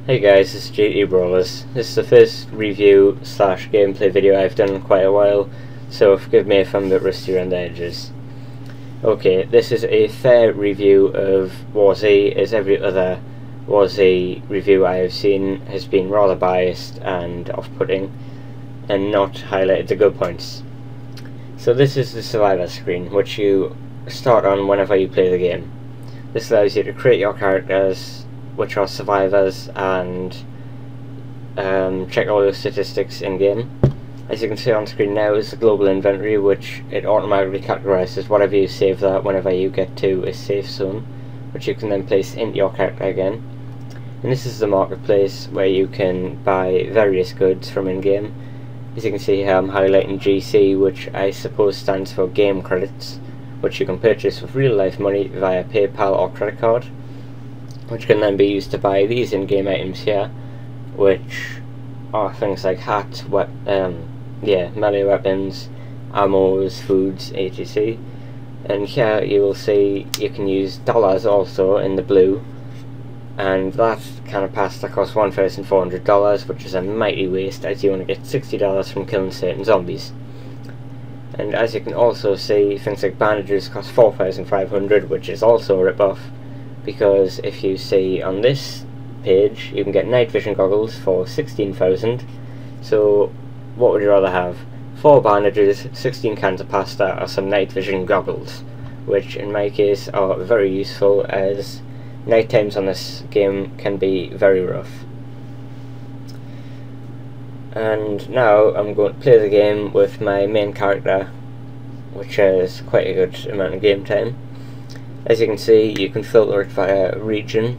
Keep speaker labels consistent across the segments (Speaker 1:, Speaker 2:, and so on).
Speaker 1: Hey guys, this is GT-Brawlers. This is the first review slash gameplay video I've done in quite a while, so forgive me if I'm a bit rusty around the edges. Okay, this is a fair review of WarZ, as every other WarZ review I have seen has been rather biased and off-putting, and not highlighted the good points. So this is the survivor screen, which you start on whenever you play the game. This allows you to create your characters, which are survivors, and check all your statistics in game. As you can see on screen now is the global inventory, which it automatically categorises whatever you save that whenever you get to a safe zone, which you can then place into your character again. And this is the marketplace where you can buy various goods from in-game. As you can see here, I'm highlighting GC, which I suppose stands for game credits, which you can purchase with real life money via PayPal or credit card, which can then be used to buy these in-game items here, which are things like hats, melee weapons, ammos, foods, etc. And here you will see you can use dollars also in the blue, and that kind of pass that costs $1,400, which is a mighty waste, as you only get $60 from killing certain zombies. And as you can also see, things like bandages cost $4,500, which is also a rip-off, because if you see on this page you can get night vision goggles for 16,000. So what would you rather have? 4 bandages, 16 cans of pasta, or some night vision goggles, which in my case are very useful, as night times on this game can be very rough. And now I'm going to play the game with my main character, which has quite a good amount of game time. As you can see, you can filter it via region,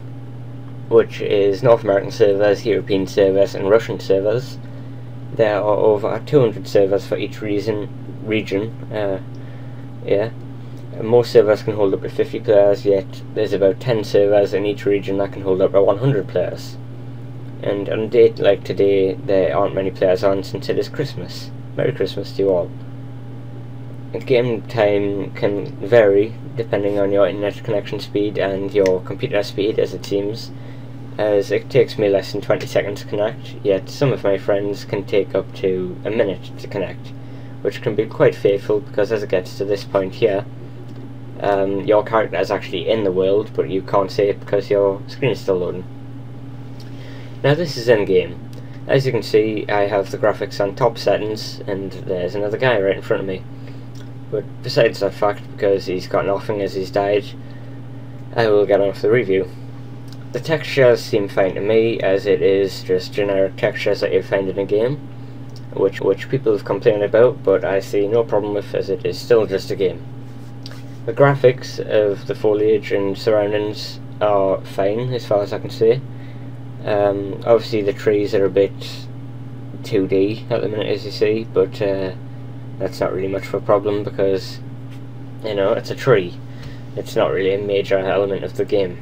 Speaker 1: which is North American servers, European servers, and Russian servers. There are over 200 servers for each region. Most servers can hold up to 50 players, yet there's about 10 servers in each region that can hold up to 100 players. And on a date like today, there aren't many players on since it is Christmas. Merry Christmas to you all. And game time can vary depending on your internet connection speed and your computer speed, as it seems, as it takes me less than 20 seconds to connect, yet some of my friends can take up to a minute to connect, which can be quite faithful, because as it gets to this point here, your character is actually in the world, but you can't see it because your screen is still loading. Now this is in-game. As you can see, I have the graphics on top settings, and there's another guy right in front of me. But besides that fact, because he's got nothing as he's died, I will get on with the review. The textures seem fine to me, as it is just generic textures that you find in a game, which people have complained about, but I see no problem with, as it is still just a game. The graphics of the foliage and surroundings are fine, as far as I can see. Obviously the trees are a bit 2D at the minute, as you see, but that's not really much of a problem, because, you know, it's a tree. It's not really a major element of the game.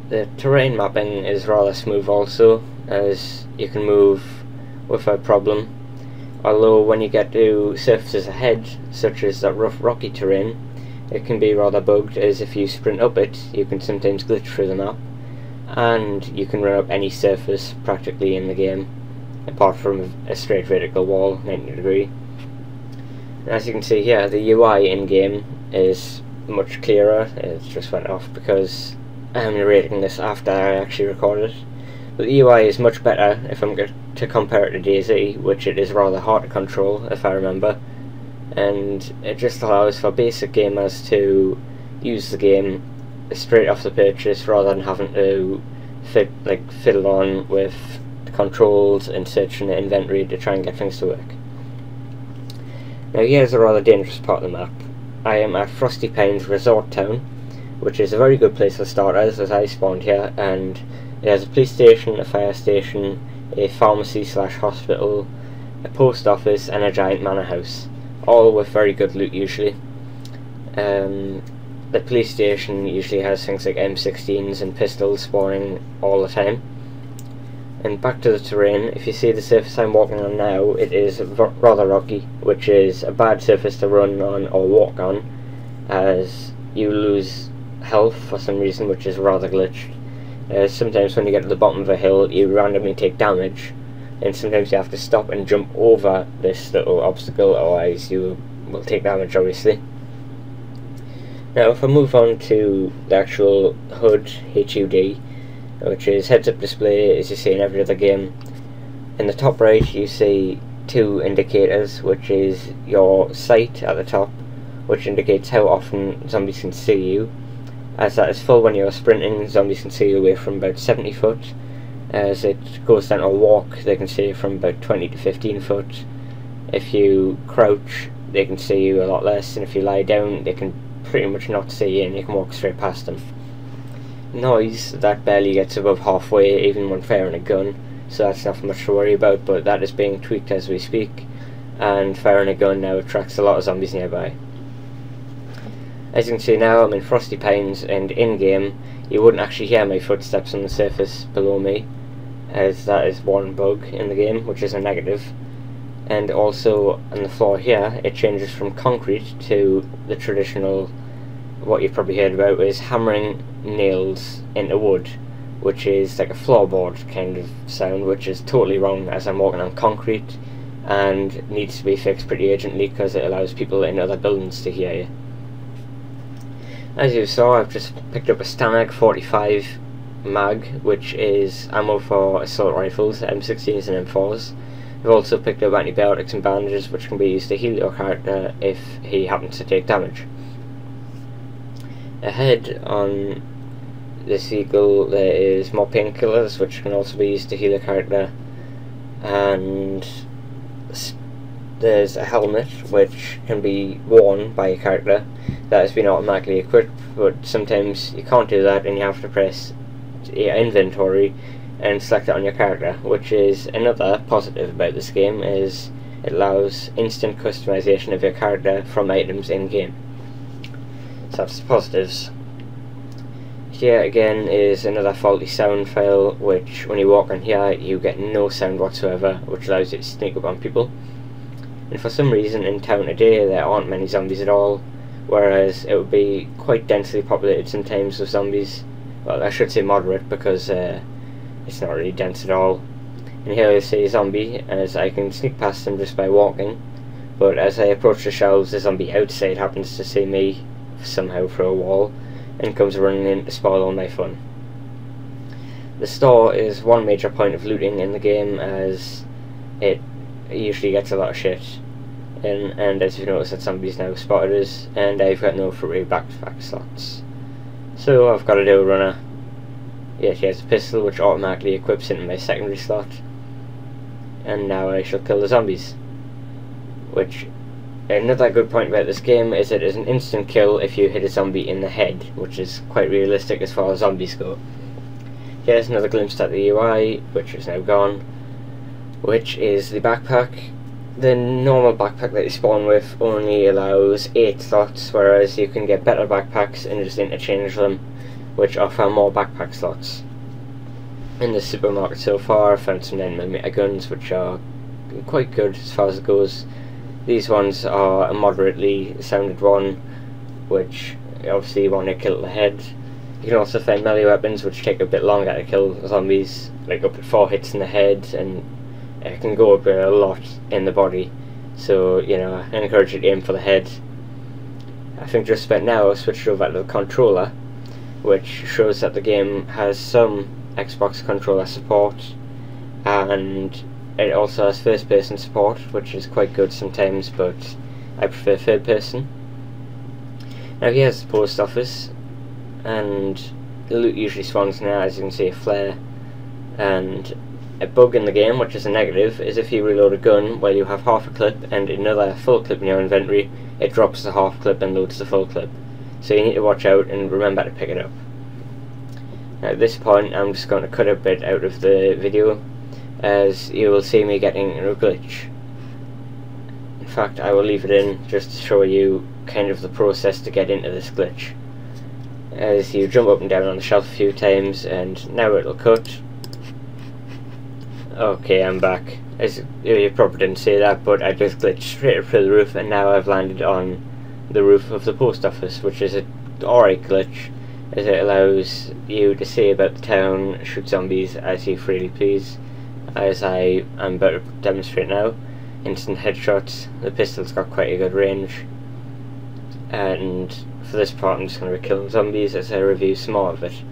Speaker 1: The terrain mapping is rather smooth also, as you can move without problem, although when you get to surfaces ahead, such as that rough rocky terrain, it can be rather bugged, as if you sprint up it, you can sometimes glitch through the map, and you can run up any surface practically in the game, apart from a straight vertical wall, 90 degree. And as you can see here, the UI in-game is much clearer. It just went off because I'm narrating this after I actually recorded it. But the UI is much better if I'm going to compare it to DayZ, which it is rather hard to control, if I remember. And it just allows for basic gamers to use the game straight off the purchase, rather than having to fiddle on with controls and searching the inventory to try and get things to work. Now here's a rather dangerous part of the map. I am at Frosty Pines Resort Town, which is a very good place for starters, as I spawned here, and it has a police station, a fire station, a pharmacy slash hospital, a post office, and a giant manor house, all with very good loot usually. The police station usually has things like M16s and pistols spawning all the time. And back to the terrain, if you see the surface I'm walking on now, it is rather rocky, which is a bad surface to run on or walk on, as you lose health for some reason, which is rather glitched. Sometimes when you get to the bottom of a hill you randomly take damage, and sometimes you have to stop and jump over this little obstacle, otherwise you will take damage, obviously. Now if I move on to the actual HUD, HUD, which is heads-up display, as you see in every other game. In the top right you see two indicators, which is your sight at the top, which indicates how often zombies can see you. As that is full when you're sprinting, zombies can see you away from about 70 foot. As it goes down to a walk, they can see you from about 20 to 15 foot. If you crouch, they can see you a lot less, and if you lie down, they can pretty much not see you and you can walk straight past them. Noise, that barely gets above halfway even when firing a gun, so that's not much to worry about, but that is being tweaked as we speak, and firing a gun now attracts a lot of zombies nearby. As you can see now, I'm in Frosty Pines, and in-game you wouldn't actually hear my footsteps on the surface below me, as that is one bug in the game, which is a negative. And also on the floor here, it changes from concrete to the traditional, what you've probably heard about, is hammering nails into wood, which is like a floorboard kind of sound, which is totally wrong, as I'm walking on concrete and needs to be fixed pretty urgently because it allows people in other buildings to hear you. As you saw, I've just picked up a Stanag 45 mag, which is ammo for assault rifles, M16s and M4s. I've also picked up antibiotics and bandages, which can be used to heal your character if he happens to take damage. Ahead on this eagle there is more painkillers, which can also be used to heal a character, and there's a helmet which can be worn by a character that has been automatically equipped, but sometimes you can't do that and you have to press your inventory and select it on your character, which is another positive about this game, is it allows instant customization of your character from items in game. So that's the positives. Here again is another faulty sound file, which when you walk on here you get no sound whatsoever, which allows you to sneak up on people. And for some reason in town today there aren't many zombies at all, whereas it would be quite densely populated sometimes with zombies. Well, I should say moderate, because it's not really dense at all. And here you see a zombie, as I can sneak past him just by walking, but as I approach the shelves, the zombie outside happens to see me somehow through a wall and comes running in to spoil all my fun. The store is one major point of looting in the game, as it usually gets a lot of shit. And as you've noticed, that somebody's now spotted us, and I've got no free back-to-back slots. So I've got to do a runner. Yeah, she has a pistol which automatically equips into my secondary slot, and now I shall kill the zombies. Which, another good point about this game is it is an instant kill if you hit a zombie in the head, which is quite realistic as far as zombies go. Here's another glimpse at the UI, which is now gone, which is the backpack. The normal backpack that you spawn with only allows 8 slots, whereas you can get better backpacks and just interchange them, which offer more backpack slots. In the supermarket so far, I've found some 9mm guns, which are quite good as far as it goes. These ones are a moderately sounded one, which obviously you want to kill the head. You can also find melee weapons, which take a bit longer to kill zombies, like up at 4 hits in the head, and it can go up a lot in the body, so you know, I encourage you to aim for the head. I think just about now I've switched over to the controller, which shows that the game has some Xbox controller support, and it also has first person support, which is quite good sometimes, but I prefer third person. Now here's the post office, and the loot usually spawns now. As you can see, a flare, and a bug in the game, which is a negative, is if you reload a gun while you have half a clip and another full clip in your inventory, it drops the half clip and loads the full clip. So you need to watch out and remember to pick it up. Now at this point I'm just going to cut a bit out of the video, as you will see me getting a glitch. In fact, I will leave it in just to show you kind of the process to get into this glitch. As you jump up and down on the shelf a few times, and now it'll cut. Okay, I'm back. As you probably didn't see that, but I just glitched straight up through the roof, and now I've landed on the roof of the post office, which is an alright glitch, as it allows you to say about the town, shoot zombies as you freely please, as I am about to demonstrate now. Instant headshots. The pistol's got quite a good range, and for this part I'm just going to be killing zombies as I review some more of it.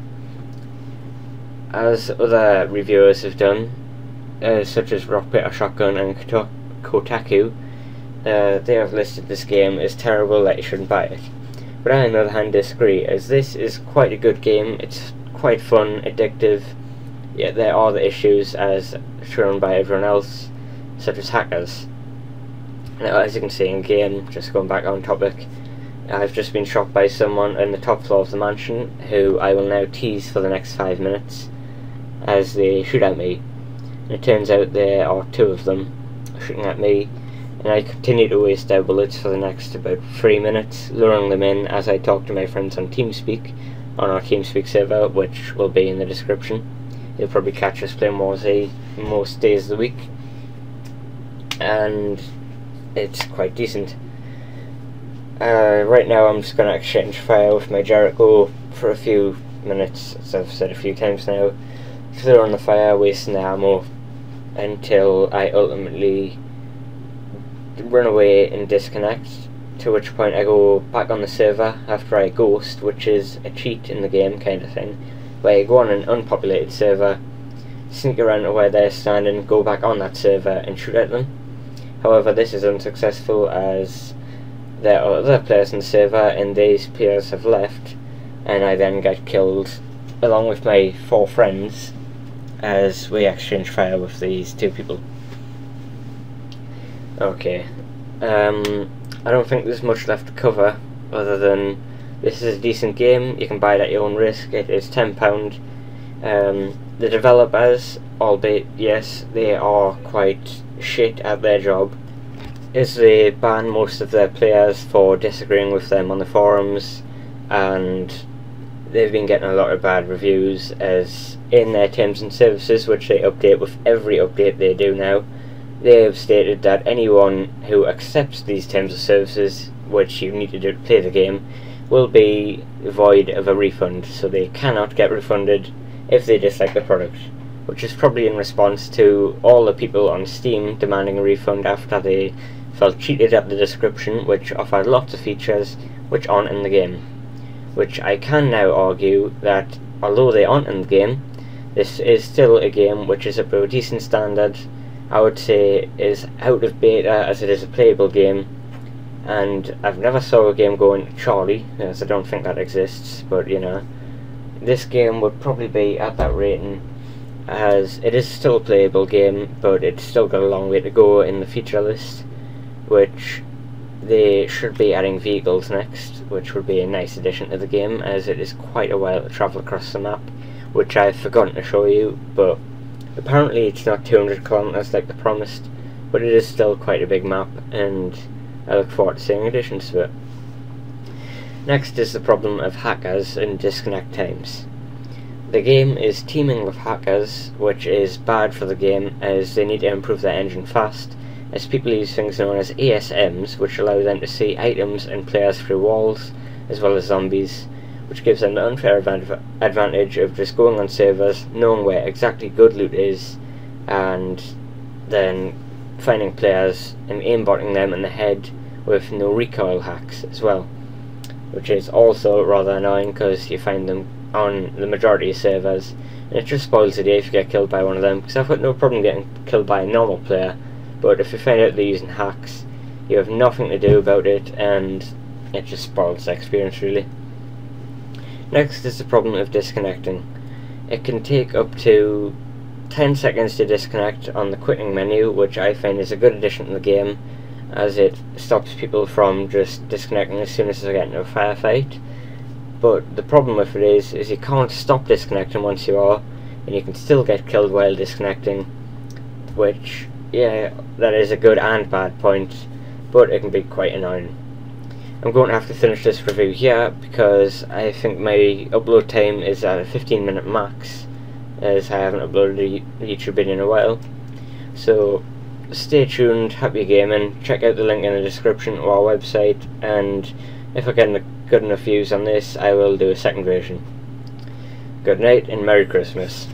Speaker 1: As other reviewers have done, such as Rock Paper Shotgun and Kotaku, they have listed this game as terrible, that you shouldn't buy it. But I on the other hand disagree, as this is quite a good game. It's quite fun, addictive, yet there are the issues as shown by everyone else, such as hackers. Now, as you can see in game, just going back on topic, I've just been shot by someone on the top floor of the mansion, who I will now tease for the next 5 minutes as they shoot at me. And it turns out there are 2 of them shooting at me, and I continue to waste their bullets for the next about 3 minutes, luring them in as I talk to my friends on TeamSpeak, on our TeamSpeak server, which will be in the description. You'll probably catch us playing WarZ most days of the week, and it's quite decent. Right now I'm just going to exchange fire with my Jericho for a few minutes, as I've said a few times now. Throw on the fire, wasting the ammo, until I ultimately run away and disconnect, to which point I go back on the server after I ghost, which is a cheat in the game kind of thing, where you go on an unpopulated server, sneak around to where they're standing, go back on that server and shoot at them. However, this is unsuccessful as there are other players in the server and these players have left, and I then get killed along with my 4 friends as we exchange fire with these 2 people. Okay, I don't think there's much left to cover other than this is a decent game. You can buy it at your own risk. It is £10. The developers, albeit yes, they are quite shit at their job, is they ban most of their players for disagreeing with them on the forums, and they've been getting a lot of bad reviews, as in their terms and services, which they update with every update they do now, they have stated that anyone who accepts these terms of services, which you need to do to play the game, will be void of a refund, so they cannot get refunded if they dislike the product, which is probably in response to all the people on Steam demanding a refund after they felt cheated at the description, which offered lots of features which aren't in the game. Which I can now argue that, although they aren't in the game, this is still a game which is up to a decent standard. I would say is out of beta, as it is a playable game, and I've never saw a game going to Charlie, as I don't think that exists, but you know, this game would probably be at that rating, as it is still a playable game, but it's still got a long way to go in the feature list, which they should be adding vehicles next, which would be a nice addition to the game, as it is quite a while to travel across the map, which I've forgotten to show you, but apparently it's not 200 kilometers like they promised, but it is still quite a big map, and I look forward to seeing additions to it. Next is the problem of hackers and disconnect times. The game is teeming with hackers, which is bad for the game, as they need to improve their engine fast, as people use things known as ASMs, which allow them to see items and players through walls, as well as zombies, which gives them the unfair advantage of just going on servers, knowing where exactly good loot is, and then finding players and aimbotting them in the head with no recoil hacks as well, which is also rather annoying because you find them on the majority of servers, and it just spoils the day if you get killed by one of them, because I've got no problem getting killed by a normal player, but if you find out they're using hacks, you have nothing to do about it, and it just spoils the experience really. Next is the problem of disconnecting. It can take up to 10 seconds to disconnect on the quitting menu, which I find is a good addition to the game, as it stops people from just disconnecting as soon as they get into a firefight. But the problem with it is you can't stop disconnecting once you are, and you can still get killed while disconnecting, which, yeah, that is a good and bad point, but it can be quite annoying. I'm going to have to finish this review here because I think my upload time is at a 15-minute max, as I haven't uploaded a YouTube video in a while. So stay tuned, happy gaming, check out the link in the description to our website, and if I get good enough views on this, I will do a second version. Good night and Merry Christmas.